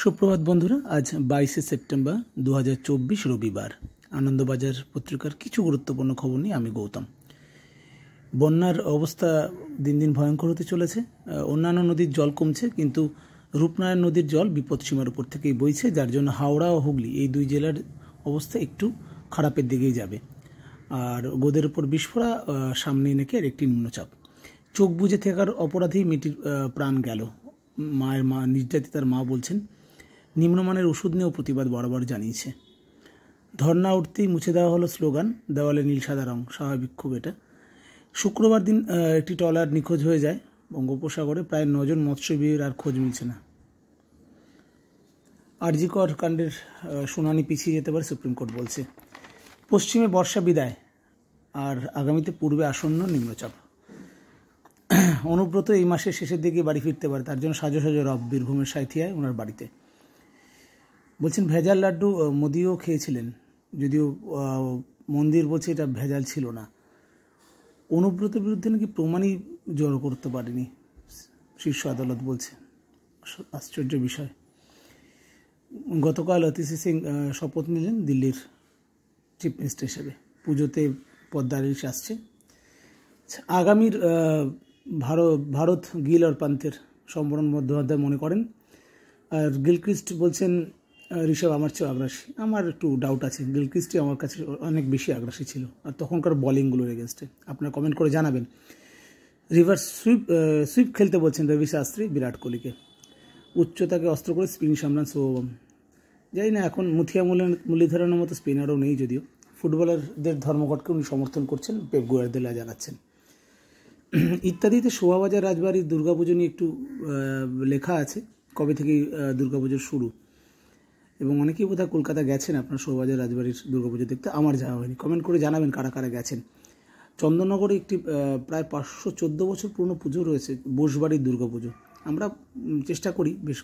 সুপ্রভাত বন্ধুরা, আজ 22শে সেপ্টেম্বর 2024 রবিবার। আনন্দবাজার পত্রিকার কিছু গুরুত্বপূর্ণ খবর নিয়ে আমি গৌতম। বন্যার অবস্থা দিন দিন ভয়ঙ্কর হতে চলেছে। অন্যান্য নদীর জল কমছে, কিন্তু রূপনারায়ণ নদীর জল বিপদসীমার উপর থেকেই বইছে, যার জন্য হাওড়া ও হুগলি এই দুই জেলার অবস্থা একটু খারাপের দিকেই যাবে। আর গোদের উপর বিস্ফোরা, সামনে নাকি আর একটি নিম্নচাপ। চোখ বুজে থাকার অপরাধেই মেয়েটির প্রাণ গেল। মা নির্যাতিতার মা বলছেন, নিম্নমানের ওষুধ নিয়েও প্রতিবাদ বরাবর জানিয়েছে। ধর্না উঠতেই মুছে দেওয়া হলো স্লোগান, দেওয়ালে নীল সাদা রং, স্বাভাবিক খুব এটা। শুক্রবার দিন একটি ট্রলার নিখোঁজ হয়ে যায় বঙ্গোপসাগরে। প্রায় 9 জন মৎস্যজীবীর আর খোঁজ মিলছে না। আরজি কর কাণ্ডের শুনানি পিছিয়ে যেতে পারে, সুপ্রিম কোর্ট বলছে। পশ্চিমে বর্ষা বিদায়, আর আগামীতে পূর্বে আসন্ন নিম্নচাপ। অনুব্রত এই মাসের শেষের দিকে বাড়ি ফিরতে পারে, তার জন্য সাজো সাজো রব বীরভূমের সাঁথিয়ায় ওনার বাড়িতে। বলছেন ভেজাল লাড্ডু মোদিও খেয়েছিলেন, যদিও মন্দির বলছে এটা ভেজাল ছিল না। অনুব্রতের বিরুদ্ধে নাকি প্রমাণই জড়ো করতে পারেনি শীর্ষ আদালত, বলছে। আশ্চর্য বিষয়। গতকাল অতিশী সিং শপথ নিলেন দিল্লির চিফ মিনিস্টার হিসেবে। পুজোতে পদ্মার ইলিশ আসছে। আগামীর ভারত গিল আর পান্থের সম্বরণ বন্দ্যোপাধ্যায় মনে করেন। আর গিলক্রিস্ট বলছেন, ঋষভ আমার চেয়েও আগ্রাসী। আমার একটু ডাউট আছে, গিলক্রিস্টই আমার কাছে অনেক বেশি আগ্রাসী ছিল, আর তখনকার বলিংগুলোর এগেনস্টে। আপনারা কমেন্ট করে জানাবেন। রিভার্স সুইপ খেলতে বলছেন রবি শাস্ত্রী বিরাট কোহলিকে। উচ্চতাকে অস্ত্র করে স্পিন সামলান সৌরভ। জানি না এখন মুথিয়া মুরলীধরনের মতো স্পিনারও নেই, যদিও ফুটবলারদের ধর্মঘটকে উনি সমর্থন করছেন, পেপ গুয়ার্দিওলা জানাচ্ছেন। ইত্যাদিতে শোভাবাজার রাজবাড়ির দুর্গাপুজো নিয়ে একটু লেখা আছে, কবে থেকে দুর্গাপুজোর শুরু। এবং অনেকেই বোধহয় কলকাতা গেছেন আপনার শোভাবাজার রাজবাড়ির দুর্গাপুজো দেখতে। আমার যাওয়া হয়নি। কমেন্ট করে জানাবেন কারা কারা গেছেন। চন্দননগরে একটি প্রায় 514 বছর পুরনো পুজো রয়েছে, বোসবাড়ির দুর্গাপুজো। আমরা চেষ্টা করি বেশ